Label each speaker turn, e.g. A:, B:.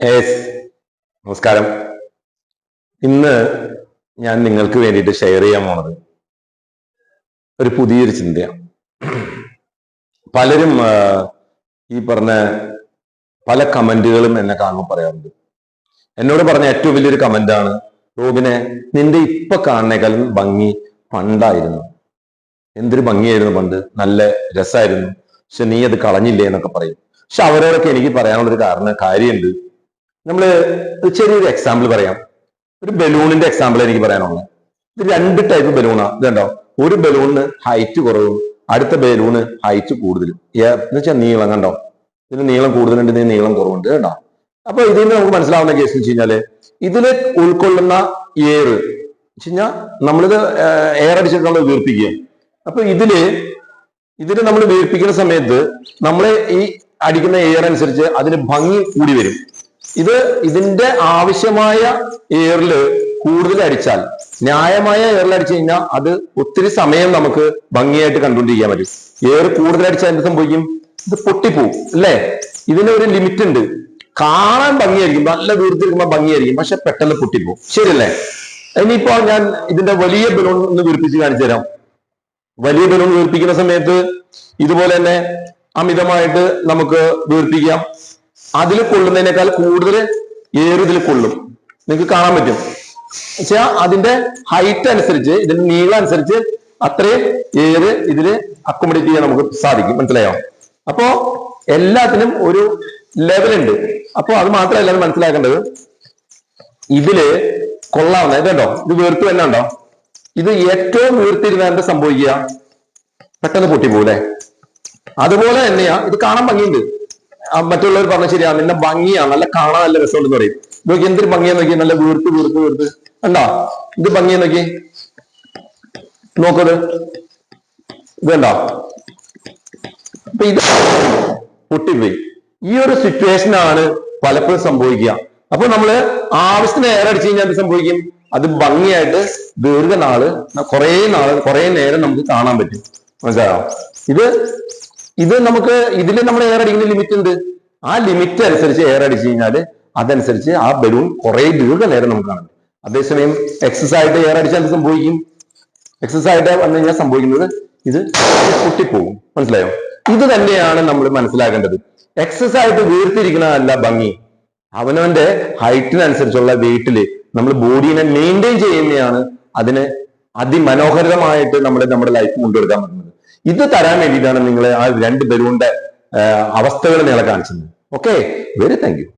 A: Ace നമസ്കാരം. ഇന്ന് ഞാൻ നിങ്ങൾക്ക് വേണ്ടിയിട്ട് ഷെയർ ചെയ്യാൻ പോണത് ഒരു പുതിയൊരു ചിന്തയാണ്. പലരും ഈ പറഞ്ഞ പല കമന്റുകളും എന്നെ കാണുമ്പോൾ പറയാറുണ്ട്. എന്നോട് പറഞ്ഞ ഏറ്റവും വലിയൊരു കമന്റാണ്, റോബിനെ നിന്റെ ഇപ്പൊ കാണുന്നേക്കാളും ഭംഗി പണ്ടായിരുന്നു. എന്തൊരു ഭംഗിയായിരുന്നു പണ്ട്, നല്ല രസമായിരുന്നു, പക്ഷെ നീ അത് കളഞ്ഞില്ലേ എന്നൊക്കെ പറയും. പക്ഷെ അവരോടൊക്കെ എനിക്ക് പറയാനുള്ളൊരു കാര്യമുണ്ട്. നമ്മള് ഒരു ചെറിയൊരു എക്സാമ്പിൾ പറയാം. ഒരു ബലൂണിന്റെ എക്സാമ്പിൾ എനിക്ക് പറയാനുള്ളത്. ഇത് രണ്ട് ടൈപ്പ് ബലൂണാ. ഇത് കണ്ടോ, ഒരു ബലൂണിന് ഹൈറ്റ് കുറവും അടുത്ത ബലൂണ് ഹൈറ്റ് കൂടുതലും. എന്ന് വെച്ചാൽ നീളം കണ്ടോ, ഇതിന് നീളം കൂടുതലുണ്ട്, ഇതിന് നീളം കുറവുണ്ട് കണ്ടോ. അപ്പൊ ഇതിൽ നിന്ന് നമുക്ക് മനസ്സിലാവുന്ന കേസ് എന്ന് വെച്ച് കഴിഞ്ഞാല് ഇതില് ഉൾക്കൊള്ളുന്ന എയർ വെച്ച് കഴിഞ്ഞാൽ നമ്മളിത് എയർ അടിച്ചിട്ട് നമ്മൾ വീർപ്പിക്കുക. അപ്പൊ ഇതില് നമ്മൾ വീർപ്പിക്കുന്ന സമയത്ത് നമ്മളെ ഈ അടിക്കുന്ന എയർ അനുസരിച്ച് അതിന് ഭംഗി കൂടി വരും. ഇതിന്റെ ആവശ്യമായ എയറില് കൂടുതൽ അടിച്ചാൽ, ന്യായമായ എയറിൽ അടിച്ചു കഴിഞ്ഞാൽ അത് ഒത്തിരി സമയം നമുക്ക് ഭംഗിയായിട്ട് കണ്ടുകൊണ്ടിരിക്കാൻ പറ്റും. എയർ കൂടുതൽ അടിച്ചാൽ എന്ത് സംഭവിക്കും? ഇത് പൊട്ടിപ്പോവും അല്ലേ? ഇതിനൊരു ലിമിറ്റ് ഉണ്ട്. കാണാൻ ഭംഗിയായിരിക്കും, നല്ല വീർത്തിരിക്കുമ്പോൾ ഭംഗിയായിരിക്കും, പക്ഷെ പെട്ടെന്ന് പൊട്ടിപ്പോവും. ശരിയല്ലേ? ഇനിയിപ്പോ ഞാൻ ഇതിന്റെ വലിയ ബലൂൺ ഒന്ന് വീർപ്പിച്ച് കാണിച്ചു തരാം. വലിയ ബലൂൺ വീർപ്പിക്കുന്ന സമയത്ത് ഇതുപോലെ തന്നെ അമിതമായിട്ട് നമുക്ക് വീർപ്പിക്കാം. അതിൽ കൊള്ളുന്നതിനേക്കാൾ കൂടുതൽ എയർ ഇതിൽ കൊള്ളും, നിങ്ങൾക്ക് കാണാൻ പറ്റും. പക്ഷെ അതിന്റെ ഹൈറ്റ് അനുസരിച്ച്, ഇതിന്റെ നീളം അനുസരിച്ച് അത്രയും എയർ ഇതിൽ അക്കോമഡേറ്റ് ചെയ്യാൻ നമുക്ക് സാധിക്കും. മനസ്സിലായോ? അപ്പോ എല്ലാത്തിനും ഒരു ലെവലുണ്ട്. അപ്പൊ അത് മാത്രമല്ല മനസ്സിലാക്കേണ്ടത്, ഇതില് കൊള്ളാവുന്ന ഇതുണ്ടോ, ഇത് വീർത്ത് തന്നെ ഉണ്ടോ, ഇത് ഏറ്റവും വീർത്തിരുന്ന എന്താ സംഭവിക്കുക? പെട്ടെന്ന് പൊട്ടിപ്പോകൂലെ? അതുപോലെ തന്നെയാ ഇത്. കാണാൻ ഭംഗിയുണ്ട്, മറ്റുള്ളവർ പറഞ്ഞ ശരിയാ, നിന്നെ ഭംഗിയാണ്, നല്ല കാണാൻ നല്ല രസമുണ്ടെന്ന് പറയും. നോക്കി എന്തൊരു ഭംഗിയാന്ന് നോക്കി, നല്ല വീർത്ത് വീർത്ത് വീർത്ത് കണ്ടോ, ഇത് ഭംഗിയെന്ന് നോക്കി, നോക്കത് ഇതുണ്ടോ. അപ്പൊ ഇത് പൊട്ടിപ്പോയി. ഈ ഒരു സിറ്റുവേഷനാണ് പലപ്പോഴും സംഭവിക്കുക. അപ്പൊ നമ്മള് ആവശ്യത്തിന് എയർ അടിച്ചു കഴിഞ്ഞാൽ എന്ത് സംഭവിക്കും? അത് ഭംഗിയായിട്ട് ദീർഘനാള് കുറെ നേരം നമുക്ക് കാണാൻ പറ്റും. മനസ്സിലായോ? ഇത് നമുക്ക് ഇതിൽ നമ്മൾ എയർ അടിക്കുന്ന ലിമിറ്റ് ഉണ്ട്. ആ ലിമിറ്റ് അനുസരിച്ച് എയർ അടിച്ചു കഴിഞ്ഞാൽ അതനുസരിച്ച് ആ ബലൂൺ കുറെ ദീർഘനേരം നമുക്ക് കാണാം. അതേസമയം എക്സസ് ആയിട്ട് എയർ അടിച്ചാൽ എന്ത് സംഭവിക്കും? എക്സസ് ആയിട്ട് വന്നു കഴിഞ്ഞാൽ സംഭവിക്കുന്നത് ഇത് പൊട്ടിപ്പോകും. മനസ്സിലായോ? ഇത് തന്നെയാണ് നമ്മൾ മനസ്സിലാക്കേണ്ടത്. എക്സസ് ആയിട്ട് വീർത്തിരിക്കുന്നതല്ല ഭംഗി, അവനവന്റെ ഹൈറ്റിനനുസരിച്ചുള്ള വെയിറ്റില് നമ്മൾ ബോഡീനെ മെയിൻറ്റെയിൻ ചെയ്യുന്നതാണ് അതിന് അതിമനോഹരമായിട്ട് നമ്മുടെ ലൈഫ് കൊണ്ടുവരുത്താൻ പറ്റുന്നത്. ഇത് തരാൻ വേണ്ടിയിട്ടാണ് നിങ്ങളെ ആ രണ്ട് ബലൂണിന്റെ അവസ്ഥകൾ നിങ്ങളെ കാണിച്ചത്. Okay, very thank you.